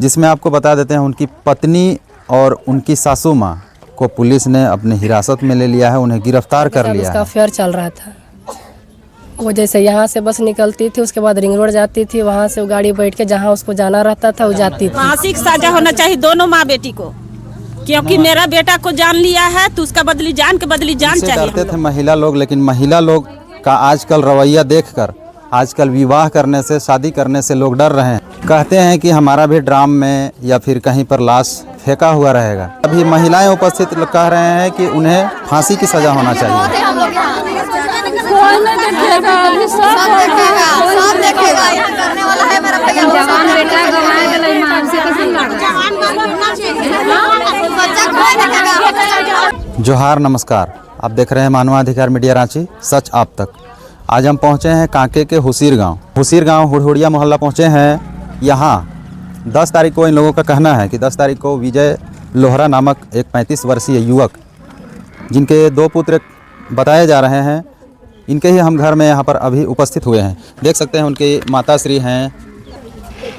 जिसमें आपको बता देते हैं उनकी पत्नी और उनकी सासू माँ को पुलिस ने अपने हिरासत में ले लिया है, उन्हें गिरफ्तार कर लिया उसका है। अफेयर चल रहा था। वो जैसे यहाँ से बस निकलती थी, उसके बाद रिंग रोड जाती थी, वहाँ से वो गाड़ी बैठ के जहाँ उसको जाना रहता था वो जाती थी। फांसी की सजा होना चाहिए दोनों माँ बेटी को, क्योंकि मेरा बेटा को जान लिया है तो उसका बदली जान के बदली जान चाहिए। डरते थे महिला लोग, लेकिन महिला लोग का आजकल रवैया देखकर आजकल विवाह करने से, शादी करने से लोग डर रहे हैं। कहते हैं कि हमारा भी ड्राम में या फिर कहीं पर लाश फेंका हुआ रहेगा। अभी महिलाएं उपस्थित कह रहे हैं कि उन्हें फांसी की सजा होना चाहिए। जोहार, नमस्कार। आप देख रहे हैं मानवाधिकार मीडिया रांची, सच आप तक। आज हम पहुंचे हैं कांके के हुसीर गांव हुड़हुड़िया मोहल्ला पहुंचे हैं। यहाँ 10 तारीख को इन लोगों का कहना है कि 10 तारीख को विजय लोहरा नामक एक 35 वर्षीय युवक, जिनके 2 पुत्र बताए जा रहे हैं, इनके ही हम घर में यहाँ पर अभी उपस्थित हुए हैं। देख सकते हैं उनकी माताश्री हैं,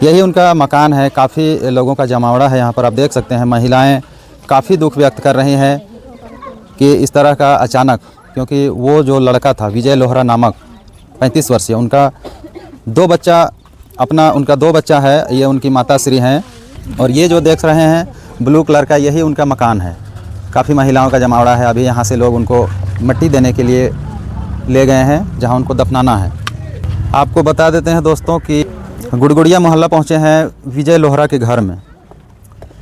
यही उनका मकान है। काफ़ी लोगों का जमावड़ा है यहाँ पर, आप देख सकते हैं। महिलाएं काफ़ी दुख व्यक्त कर रही हैं कि इस तरह का अचानक, क्योंकि वो जो लड़का था विजय लोहरा नामक 35 वर्षीय, उनका 2 बच्चा है। ये उनकी माताश्री हैं और ये जो देख रहे हैं ब्लू कलर का, यही उनका मकान है। काफ़ी महिलाओं का जमावड़ा है। अभी यहाँ से लोग उनको मिट्टी देने के लिए ले गए हैं, जहाँ उनको दफनाना है। आपको बता देते हैं दोस्तों कि गुड़गुड़िया मोहल्ला पहुँचे हैं विजय लोहरा के घर में।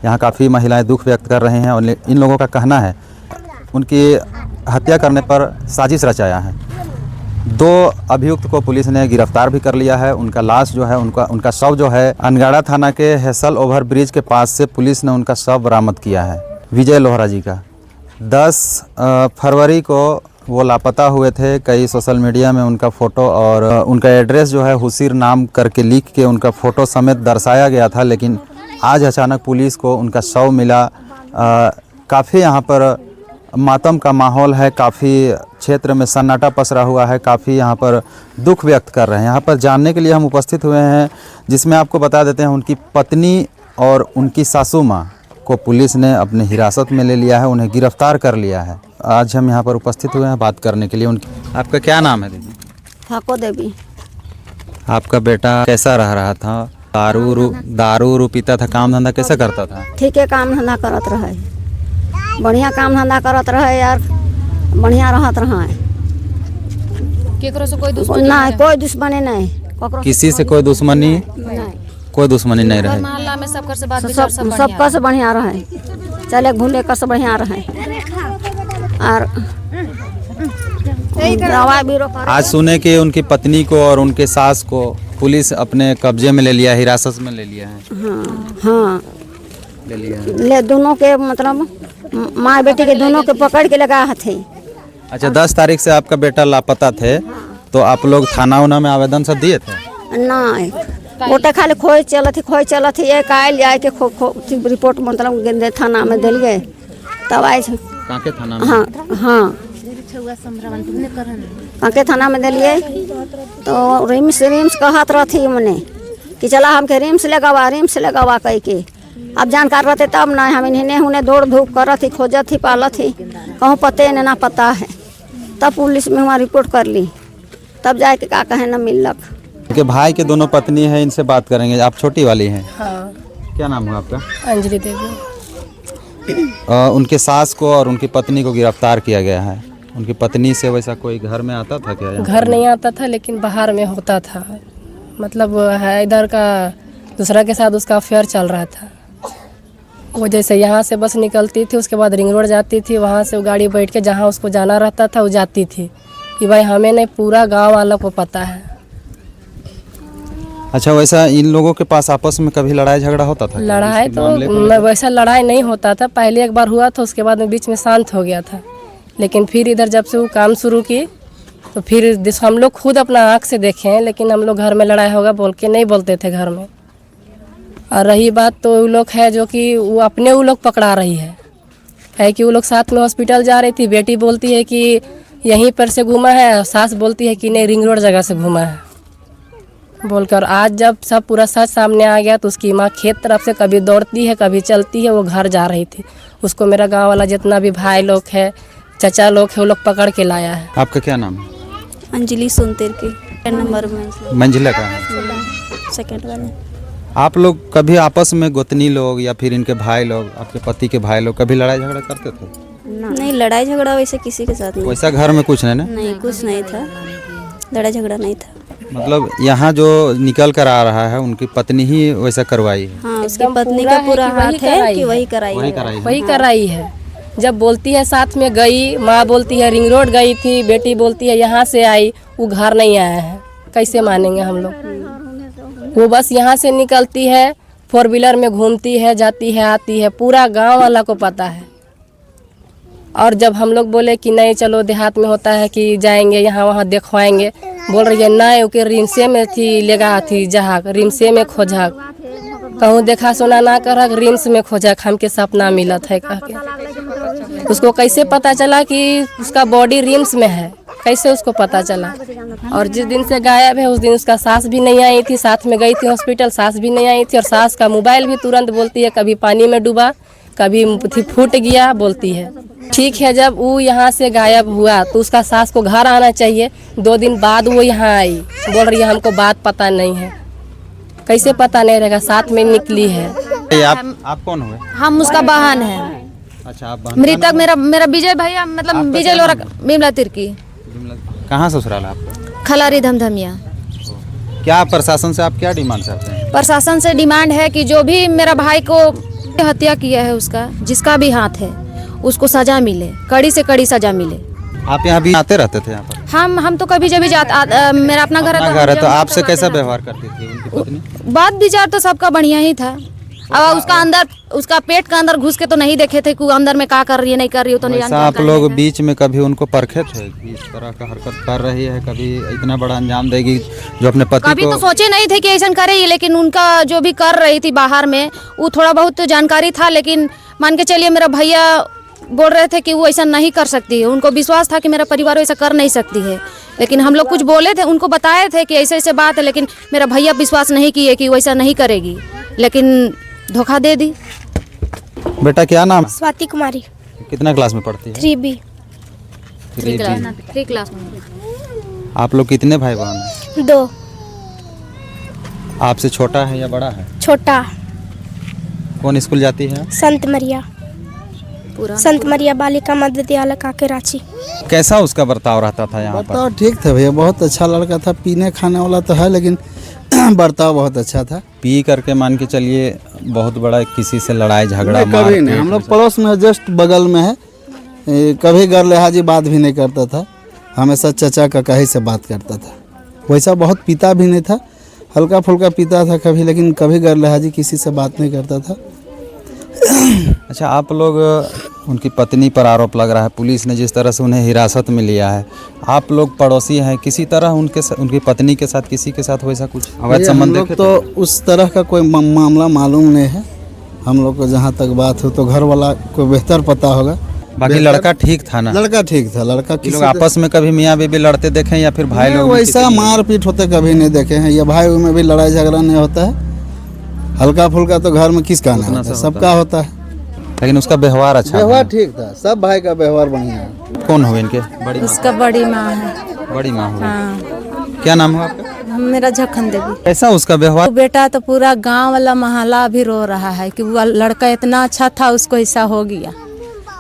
यहाँ काफ़ी महिलाएं दुख व्यक्त कर रही हैं और इन लोगों का कहना है उनकी हत्या करने पर साजिश रचाया है। 2 अभियुक्त को पुलिस ने गिरफ्तार भी कर लिया है। उनका लाश जो है, उनका शव जो है, अनगाड़ा थाना के हेसल ओवर ब्रिज के पास से पुलिस ने उनका शव बरामद किया है विजय लोहरा जी का। 10 फरवरी को वो लापता हुए थे। कई सोशल मीडिया में उनका फ़ोटो और उनका एड्रेस जो है हुसीर नाम करके लिख के उनका फ़ोटो समेत दर्शाया गया था, लेकिन आज अचानक पुलिस को उनका शव मिला। काफ़ी यहाँ पर मातम का माहौल है, काफ़ी क्षेत्र में सन्नाटा पसरा हुआ है, काफ़ी यहाँ पर दुख व्यक्त कर रहे हैं। यहाँ पर जानने के लिए हम उपस्थित हुए हैं, जिसमें आपको बता देते हैं उनकी पत्नी और उनकी सासू माँ को पुलिस ने अपने हिरासत में ले लिया है, उन्हें गिरफ्तार कर लिया है। आज हम यहाँ पर उपस्थित हुए हैं बात करने के लिए। आपका क्या नाम है दीदी? ठाकुर देवी। आपका बेटा कैसा रह रहा था? दारू पीता था? काम धंधा कैसा करता था? ठीक है, काम धंधा करत रहे, बढ़िया काम धंधा करत रहे यार, बढ़िया रहत रहे। केकरो से कोई दुश्मनी नहीं, कोई दुश्मनी नहीं, किसी से कोई दुश्मनी नहीं, कोई दुश्मनी नहीं रहे। मोहल्ला में सबकर से बात विचार सब सबका से बढ़िया रहे, चले घूले कर से बढ़िया रहे। और दवा बीरो आज सुने कि उनकी पत्नी को और उनके सास को पुलिस अपने कब्जे में ले लिया, हिरासत में ले लिया है। हाँ ले लिया है। ले दोनों के, मतलब माँ बेटी के दोनों के पकड़ के लगा थे। अच्छा, 10 तारीख से आपका बेटा लापता थे, तो आप लोग थाना उना में आवेदन सब दिए थे? नहीं, गोटे खाली खोज चलत थी। ये काल जाए के रिपोर्ट मतलब गेंदे थाना में दिल गए, तब आए कांके थाना में? हाँ, कांके थाना में दिलिए तो रिम्स कहत रहती मने कि चला हमके रिम्स लगावा कह के। अब जानकार रहते तब ना, हम इन्हें उन्हें दौड़ धूप करत थी, खोजत थी, पालत थी, कहूँ पते न ना पता है। तब पुलिस में वहाँ रिपोर्ट कर ली, तब जाके का कहे न मिलक। के भाई के दोनों पत्नी है, इनसे बात करेंगे। आप छोटी वाली हैं? हाँ। क्या नाम है आपका? अंजलि देवी। उनके सास को और उनकी पत्नी को गिरफ्तार किया गया है। उनकी पत्नी से वैसा कोई घर में आता था क्या? घर नहीं आता था, लेकिन बाहर में होता था। मतलब है इधर का दूसरा के साथ उसका अफेयर चल रहा था। वो जैसे यहाँ से बस निकलती थी, उसके बाद रिंग रोड जाती थी, वहाँ से वो गाड़ी बैठ के जहाँ उसको जाना रहता था वो जाती थी। कि भाई हमें नहीं, पूरा गांव वालों को पता है। अच्छा, वैसा इन लोगों के पास आपस में कभी लड़ाई झगड़ा होता था? लड़ाई तो वैसा लड़ाई नहीं होता था। पहले एक बार हुआ था, उसके बाद में बीच में शांत हो गया था। लेकिन फिर इधर जब से वो काम शुरू की तो फिर हम लोग खुद अपना आँख से देखे हैं, लेकिन हम लोग घर में लड़ाई होगा बोल के नहीं बोलते थे घर में। और रही बात तो वो लोग है जो कि वो लोग पकड़ा रही है कि वो लोग साथ में हॉस्पिटल जा रही थी। बेटी बोलती है कि यहीं पर से घूमा है, सास बोलती है कि नहीं रिंग रोड जगह से घूमा है। बोलकर। आज जब सब पूरा सच सामने आ गया तो उसकी माँ खेत तरफ से कभी दौड़ती है कभी चलती है, वो घर जा रही थी। उसको मेरा गांव वाला जितना भी भाई लोग है, चाचा लोग है, वो लोग पकड़ के लाया है। आपका क्या नाम है? अंजलि सुनतिर की नंबर में मंजिला का है। सेकंड वाले। आप लोग कभी आपस में गोतनी लोग या फिर इनके भाई लोग, आपके पति के भाई लोग कभी लड़ाई झगड़ा करते थे? नहीं, लड़ाई झगड़ा वैसे किसी के साथ नहीं। वैसा घर में कुछ नहीं ना? नहीं, कुछ नहीं था, लड़ाई झगड़ा नहीं था। मतलब यहाँ जो निकल कर आ रहा है उनकी पत्नी ही वैसा करवाई है? हाँ, उसकी पत्नी का पूरा हाथ है कि वही कराई है। वही कराई है। जब बोलती है साथ में गई, माँ बोलती है रिंग रोड गई थी, बेटी बोलती है यहाँ से आई, वो घर नहीं आया है, कैसे मानेंगे हम लोग? वो बस यहाँ से निकलती है, 4 व्हीलर में घूमती है, जाती है, आती है, पूरा गांव वाला को पता है। और जब हम लोग बोले कि नहीं चलो देहात में होता है कि जाएंगे यहाँ वहाँ देखवाएंगे, बोल रही है नहीं, ओके रिमसे में थी लेगा थी जहाक, रिमसे में खोजक, कहूँ देखा सुना ना करक, रिम्स में खोजक, हमके सपना मिला था कह के। उसको कैसे पता चला कि उसका बॉडी रिम्स में है, कैसे उसको पता चला? और जिस दिन से गायब है उस दिन उसका सास भी नहीं आई थी, साथ में गई थी हॉस्पिटल, सास भी नहीं आई थी। और सास का मोबाइल भी तुरंत बोलती है कभी पानी में डूबा, कभी फूट गया, बोलती है। ठीक है, जब वो यहाँ से गायब हुआ तो उसका सास को घर आना चाहिए। 2 दिन बाद वो यहाँ आई, बोल रही है हमको बात पता नहीं है। कैसे पता नहीं रहेगा, साथ में निकली है। आप कौन हुए? हम उसका बहन है। अच्छा, आप बहन? मृतक मेरा विजय भैया, मतलब विजय लोरा बिमला तिर्की। कहाँ ससुराल है आपका? खलारी धमधमिया। क्या प्रशासन से आप क्या डिमांड करते हैं? प्रशासन से डिमांड है कि जो भी मेरा भाई को हत्या किया है, उसका जिसका भी हाथ है उसको सजा मिले, कड़ी से कड़ी सजा मिले। आप यहाँ भी आते रहते थे यहाँ पर? हम तो कभी जब भी मेरा अपना घर है तो आपसे कैसा व्यवहार करती थी उनकी पत्नी? बात विचार तो सबका बढ़िया ही था। अब उसका पेट का अंदर घुस के तो नहीं देखे थे कि अंदर में क्या कर रही है नहीं कर रही है, तो नहीं जानते। आप लोग बीच में कभी उनको परखे थे कि इस तरह का हरकत कर रही है, कभी इतना बड़ा अंजाम देगी जो अपने पति कभी को? तो सोचे नहीं थे कि ऐसा करे, लेकिन उनका जो भी कर रही थी बाहर में वो थोड़ा बहुत जानकारी था। लेकिन मान के चलिए मेरा भैया बोल रहे थे कि वो ऐसा नहीं कर सकती है, उनको विश्वास था कि मेरा परिवार ऐसा कर नहीं सकती है। लेकिन हम लोग कुछ बोले थे, उनको बताए थे कि ऐसे ऐसे बात है, लेकिन मेरा भैया विश्वास नहीं किए कि वो ऐसा नहीं करेगी, लेकिन धोखा दे दी। बेटा क्या नाम? स्वाति कुमारी। कितना क्लास में पढ़ती है? 3B। 3 क्लास में। आप लोग कितने भाई बहन हैं? 2। आपसे छोटा है या बड़ा है? छोटा। कौन स्कूल जाती है? संत मरिया बालिका मध्य विद्यालय काके रांची। कैसा उसका बर्ताव रहता था यहाँ पर? बर्ताव ठीक था भैया, बहुत अच्छा लड़का था, पीने खाने वाला तो है लेकिन बर्ताव बहुत अच्छा था। पी करके मान के चलिए बहुत बड़ा किसी से लड़ाई झगड़ा? कभी नहीं, हम लोग पड़ोस में जस्ट बगल में है, कभी गैर लिहाजी बात भी नहीं करता था, हमेशा चचा काका ही से बात करता था। वैसा बहुत पीता भी नहीं था, हल्का फुल्का पीता था कभी, लेकिन कभी गैर लिहाजी किसी से बात नहीं करता था। अच्छा, आप लोग उनकी पत्नी पर आरोप लग रहा है, पुलिस ने जिस तरह से उन्हें हिरासत में लिया है, आप लोग पड़ोसी हैं, किसी तरह उनकी पत्नी के साथ किसी के साथ वैसा कुछ अवैध संबंध देखे तो उस तरह का कोई मामला मालूम नहीं है हम लोग को। जहाँ तक बात हो तो घर वाला को बेहतर पता होगा। बाकी लड़का ठीक था ना? लड़का ठीक था। लड़का कि लोग आपस में कभी मियाँ बीबी लड़ते देखे या फिर भाई लोग? वैसा मारपीट होते कभी नहीं देखे हैं, ये भाई में भी लड़ाई झगड़ा नहीं होता है। हल्का फुल्का तो घर में किसका नहीं होता है, सबका होता है। लेकिन उसका व्यवहार अच्छा? व्यवहार ठीक था, सब भाई का व्यवहार बढ़िया है। कौन हुए इनके? बड़ी उसका बड़ी माँ है। बड़ी माँ हुई। हाँ। क्या नाम है आपका? मेरा झखन देवी। कैसा उसका व्यवहार? वो बेटा तो पूरा गांव वाला मोहल्ला भी रो रहा है कि वो लड़का इतना अच्छा था, उसको ऐसा हो गया।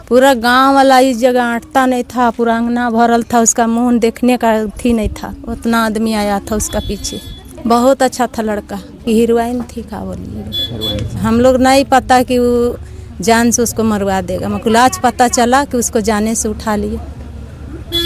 पूरा गांव वाला इस जगह अटता नहीं था, पूरा अंगना भरल था, उसका मुंह देखने का थी नहीं था, उतना आदमी आया था उसका पीछे। बहुत अच्छा था लड़का, हीरोइन थी का बोलिए। हम लोग नहीं पता कि वो जान से उसको मरवा देगा, मगर आज पता चला कि उसको जाने से उठा लिए।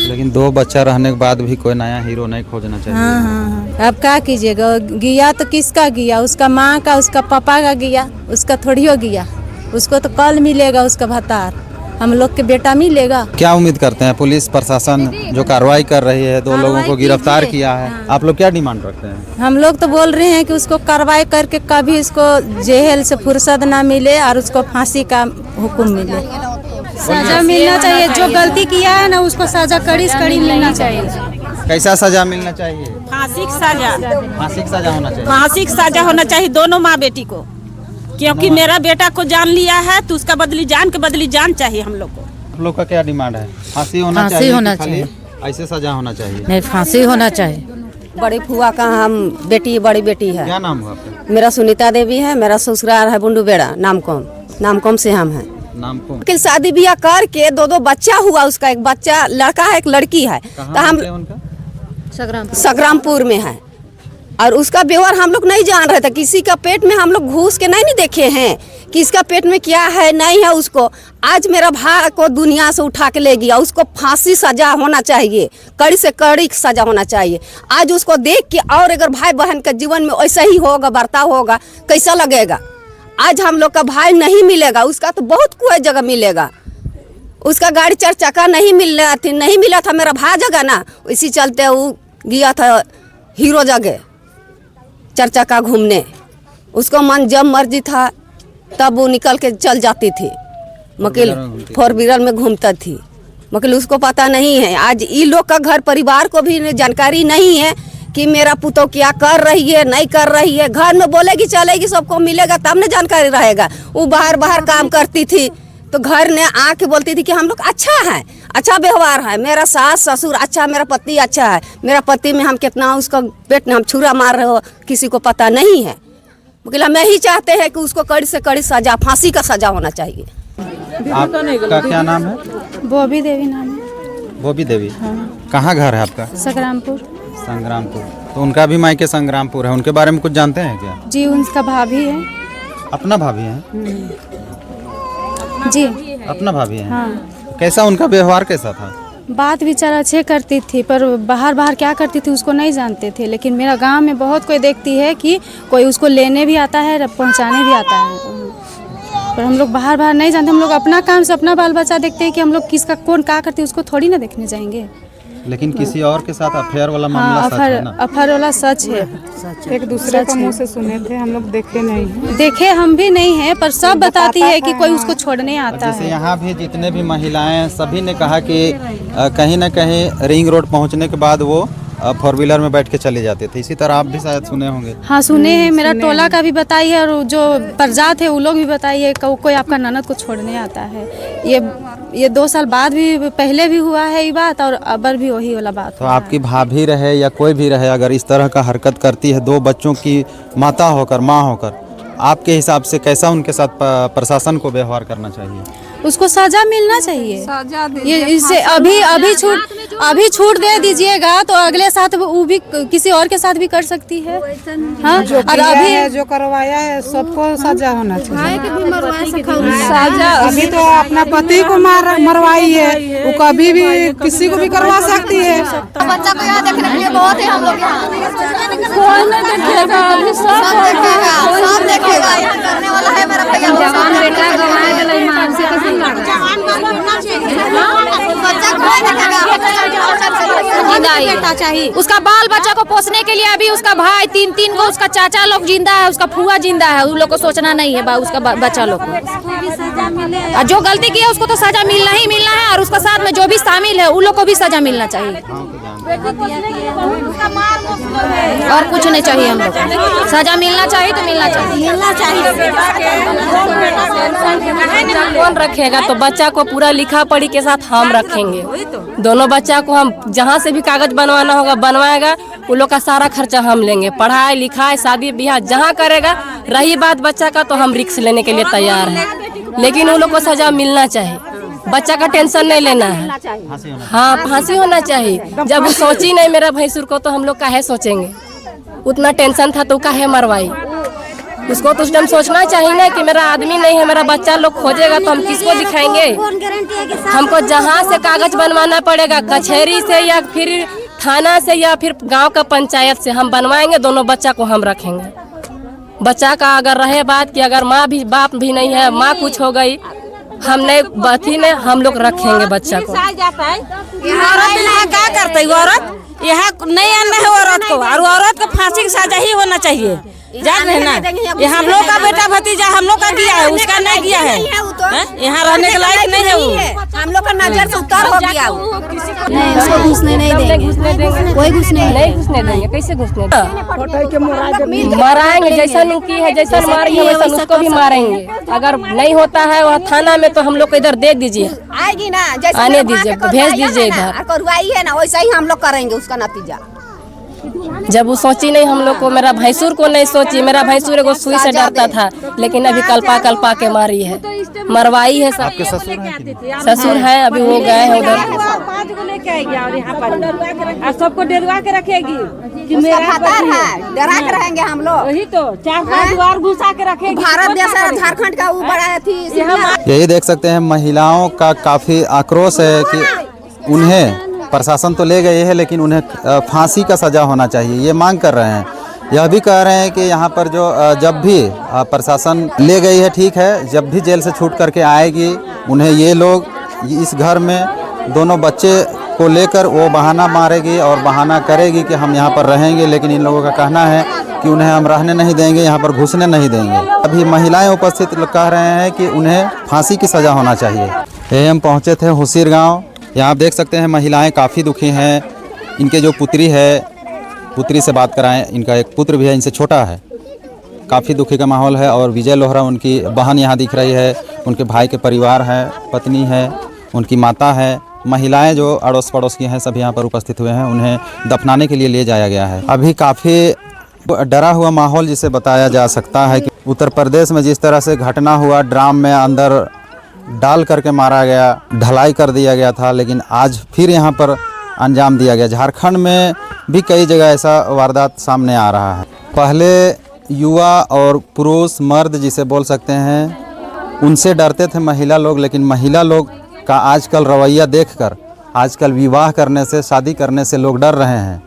लेकिन 2 बच्चा रहने के बाद भी कोई नया हीरो नहीं खोजना चाहिए? हाँ। अब क्या कीजिएगा, गया तो किसका गया? उसका माँ का, उसका पापा का गया, उसका थोड़ी हो गया। उसको तो कल मिलेगा उसका भतार, हम लोग के बेटा मिलेगा। क्या उम्मीद करते हैं? पुलिस प्रशासन जो कार्रवाई कर रही है, 2 लोगों को गिरफ्तार किया है, आप लोग क्या डिमांड रखते हैं? हम लोग तो बोल रहे हैं कि उसको कार्रवाई करके कभी उसको जेल से फुर्सत ना मिले और उसको फांसी का हुक्म मिले। सजा मिलना चाहिए, जो गलती किया है ना उसको सजा कड़ी से कड़ी मिलना चाहिए। कैसा सजा मिलना चाहिए? फांसी की सजा, फांसी की सजा होना चाहिए। फांसी की सजा होना चाहिए दोनों माँ बेटी को, क्योंकि मेरा बेटा को जान लिया है तो उसका बदली जान के बदली जान चाहिए हम लोग को। आप लोग का क्या डिमांड है? फांसी होना फांसी चाहिए? होना कि खाली ऐसे सजा होना चाहिए? नहीं, फांसी होना चाहिए। बड़ी फुआ का हम बेटी, बड़ी बेटी है। क्या नाम हुआ आपका? मेरा सुनीता देवी है, मेरा ससुराल है बुंडू बेड़ा, नामकोम से हम हैं। नाम को? लेकिन शादी ब्याह करके दो बच्चा हुआ, उसका एक बच्चा लड़का है, एक लड़की है। तो हम संग्रामपुर में है, और उसका व्यवहार हम लोग नहीं जान रहे थे। किसी का पेट में हम लोग घुस के नहीं देखे हैं कि इसका पेट में क्या है नहीं है। उसको आज मेरा भाई को दुनिया से उठा के ले गया, उसको फांसी सजा होना चाहिए, कड़ी से कड़ी सजा होना चाहिए। आज उसको देख के और अगर भाई बहन के जीवन में ऐसा ही होगा, बर्ताव होगा, कैसा लगेगा? आज हम लोग का भाई नहीं मिलेगा, उसका तो बहुत कोई जगह मिलेगा। उसका गाड़ी 4 चक्का नहीं मिला था, मेरा भाई जगह ना, इसी चलते वो गया था हीरो जगह 4 चक्का घूमने। उसको मन जब मर्जी था तब वो निकल के चल जाती थी, मकील 4 व्हीलर में घूमता थी। मकील उसको पता नहीं है। आज ये लोग का घर परिवार को भी जानकारी नहीं है कि मेरा पुतौ क्या कर रही है, नहीं कर रही है। घर में बोलेगी चलेगी, सबको मिलेगा तब न जानकारी रहेगा। वो बाहर काम करती थी तो घर ने आके बोलती थी कि हम लोग अच्छा है, अच्छा व्यवहार है, मेरा सास ससुर अच्छा, मेरा पति अच्छा है। मेरा पति में हम कितना उसका पेट में हम छुरा मार रहे हो किसी को पता नहीं है। मतलब हम यही चाहते हैं कि उसको कड़ी से कड़ी सजा, फांसी का सजा होना चाहिए। आपका क्या नाम है? बॉबी देवी नाम है। बॉबी देवी। कहाँ घर है आपका? संग्रामपुर। संग्रामपुर। तो उनका भी मायके संग्रामपुर है, उनके बारे में कुछ जानते हैं क्या? जी, उनका भाभी है। अपना भाभी है? जी, अपना भाभी है। हाँ। कैसा उनका व्यवहार कैसा था? बात विचार अच्छे करती थी, पर बाहर क्या करती थी उसको नहीं जानते थे। लेकिन मेरा गांव में बहुत कोई देखती है कि कोई उसको लेने भी आता है, पहुंचाने भी आता है, पर हम लोग बाहर नहीं जानते। हम लोग अपना काम से अपना बाल बच्चा देखते हैं कि हम लोग किसका कौन क्या करती है उसको थोड़ी ना देखने जाएंगे। लेकिन किसी और के साथ अफेयर वाला मामला सच है ना? अफेयर वाला सच है। एक दूसरे को मुंह से सुने थे, हम लोग देखे नहीं हैं। देखे हम भी नहीं है, पर सब बताती है कि कोई उसको छोड़ने आता है। जैसे यहाँ भी जितने भी महिलाएं सभी ने कहा कि कहीं ना कहीं रिंग रोड पहुँचने के बाद वो 4 व्हीलर में बैठ के चले जाते थे। इसी तरह आप भी शायद सुने होंगे। हाँ, सुने हैं। मेरा टोला का भी बताई है, और जो प्रजात है वो लोग भी बताई है कि कोई आपका ननद को छोड़ने आता है। ये 2 साल बाद भी, पहले भी हुआ है ये बात, और अबर भी वही वाला बात। तो आपकी भाभी रहे या कोई भी रहे, अगर इस तरह का हरकत करती है 2 बच्चों की माता होकर, माँ होकर, आपके हिसाब से कैसा उनके साथ प्रशासन को व्यवहार करना चाहिए? उसको सजा मिलना चाहिए। ये इससे अभी छूट दे दीजिएगा तो अगले साथ वो भी किसी और के साथ भी कर सकती है। हाँ, और अभी जो करवाया है सबको सजा होना चाहिए। अभी तो अपना पति को मरवाई है, वो कभी भी किसी को भी करवा सकती है। बच्चा को यहाँ देखने के लिए बहुत है, हम लोग सब देखेगा, करने वाला है मेरा भैया। जवान बेटा गवाए गए मान से चाहिए। उसका बाल बच्चा को पोसने के लिए अभी उसका भाई 3 को, उसका चाचा लोग जिंदा है, उसका फुआ जिंदा है, उन लोग को सोचना नहीं है उसका बच्चा लोग को। और जो गलती की है उसको तो सजा मिलना ही मिलना है, और उसका साथ में जो भी शामिल है उन लोग को भी सजा मिलना चाहिए। और कुछ नहीं चाहिए, हम लोग सजा मिलना चाहिए तो मिलना चाहिए। कौन रखेगा? तो बच्चा को पूरा लिखा पढ़ी के साथ हम रखेंगे। दोनों बच्चा को हम जहाँ से भी कागज बनवाना होगा बनवाएगा, उन लोग का सारा खर्चा हम लेंगे। पढ़ाई लिखाई शादी ब्याह जहाँ करेगा। रही बात बच्चा का, तो हम रिस्क लेने के लिए तैयार हैं, लेकिन उन लोग को सजा मिलना चाहिए। बच्चा का टेंशन नहीं लेना है। हाँ, फांसी होना चाहिए। जब वो सोची नहीं मेरा भैंसुर को, तो हम लोग काहे सोचेंगे? उतना टेंशन था तो काहे मरवाई? उसको तो उस टाइम सोचना चाहिए ना कि मेरा आदमी नहीं है, मेरा बच्चा लोग खोजेगा तो हम किसको दिखाएंगे? हमको जहाँ से कागज बनवाना पड़ेगा, कचहरी से या फिर थाना से या फिर गांव का पंचायत से हम बनवाएंगे। दोनों बच्चा को हम रखेंगे। बच्चा का अगर रहे बात कि अगर माँ भी बाप भी नहीं है, माँ कुछ हो गई, हम नहीं बाती ने हम लोग रखेंगे बच्चा को। औरत क्या करते? औरत यहाँ नहीं आना है औरत को, और औरत को फांसी की सजा ही होना चाहिए। जान रहे ना, ये हम लोग का बेटा भतीजा हम लोग का किया है, उसका नहीं किया है। यहाँ रहने के लायक नहीं है वो। हम लोग का नजर से उतार हो गया वो। नहीं, उसको घुसने नहीं देंगे, कोई घुसने नहीं घुसने देंगे। कैसे घुसने देंगे? माराएंगे, जैसा की है, जैसा मारेंगे वैसा उसको भी मारेंगे। अगर नहीं होता है वह थाना में तो हम लोग को इधर दे दीजिए, आएगी ना, जैसे आने दीजिए, भेज दीजिए इधर। करवाई है ना, वैसा ही हम लोग करेंगे उसका नतीजा। जब वो सोची नहीं हम लोग को, मेरा भैंसुर को नहीं सोची। मेरा भैंसुर एगो सुई से डरता था, लेकिन अभी कल्पा के मारी है, मरवाई है। आपके ससुर हैं कि नहीं? ससुर है, अभी वो गए हैं उधर। सबको डरवा के रखेगी कि उसका पता है, डरा के रहेंगे हम लोग। वही तो 4-5 बार घुसा के रखेगी। भारत देश है, झारखंड का वो बड़ा थी। यही देख सकते हैं, महिलाओं का काफ़ी आक्रोश है कि उन्हें प्रशासन तो ले गए है, लेकिन उन्हें फांसी का सज़ा होना चाहिए, ये मांग कर रहे हैं। यह भी कह रहे हैं कि यहाँ पर जो जब भी प्रशासन ले गई है, ठीक है, जब भी जेल से छूट करके आएगी, उन्हें ये लोग इस घर में दोनों बच्चे को लेकर वो बहाना मारेगी और बहाना करेगी कि हम यहाँ पर रहेंगे, लेकिन इन लोगों का कहना है कि उन्हें हम रहने नहीं देंगे, यहाँ पर घुसने नहीं देंगे। अभी महिलाएं उपस्थित कह रहे हैं कि उन्हें फांसी की सज़ा होना चाहिए। यही हम पहुँचे थे हुसीर गाँव। यहाँ आप देख सकते हैं महिलाएं काफ़ी दुखी हैं। इनके जो पुत्री है, पुत्री से बात कराएं, इनका एक पुत्र भी है, इनसे छोटा है। काफ़ी दुखी का माहौल है। और विजय लोहरा उनकी बहन यहाँ दिख रही है, उनके भाई के परिवार है, पत्नी है, उनकी माता है। महिलाएं जो अड़ोस पड़ोस की हैं सब यहाँ पर उपस्थित हुए हैं। उन्हें दफनाने के लिए ले जाया गया है। अभी काफ़ी डरा हुआ माहौल जिसे बताया जा सकता है कि उत्तर प्रदेश में जिस तरह से घटना हुआ, ड्राम में अंदर डाल करके मारा गया, ढलाई कर दिया गया था, लेकिन आज फिर यहाँ पर अंजाम दिया गया। झारखंड में भी कई जगह ऐसा वारदात सामने आ रहा है। पहले युवा और पुरुष मर्द जिसे बोल सकते हैं, उनसे डरते थे महिला लोग, लेकिन महिला लोग का आजकल रवैया देखकर, आजकल विवाह करने से, शादी करने से लोग डर रहे हैं।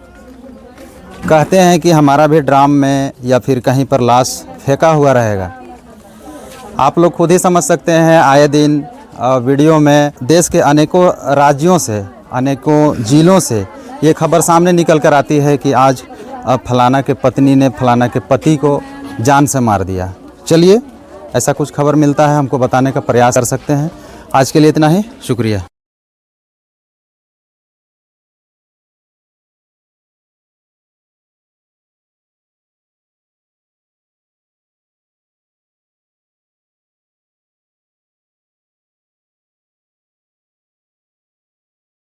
कहते हैं कि हमारा भी ड्राम में या फिर कहीं पर लाश फेंका हुआ रहेगा। आप लोग खुद ही समझ सकते हैं, आए दिन वीडियो में देश के अनेकों राज्यों से, अनेकों जिलों से ये खबर सामने निकल कर आती है कि आज फलाना के पत्नी ने फलाना के पति को जान से मार दिया। चलिए, ऐसा कुछ खबर मिलता है हमको बताने का प्रयास कर सकते हैं। आज के लिए इतना ही, शुक्रिया।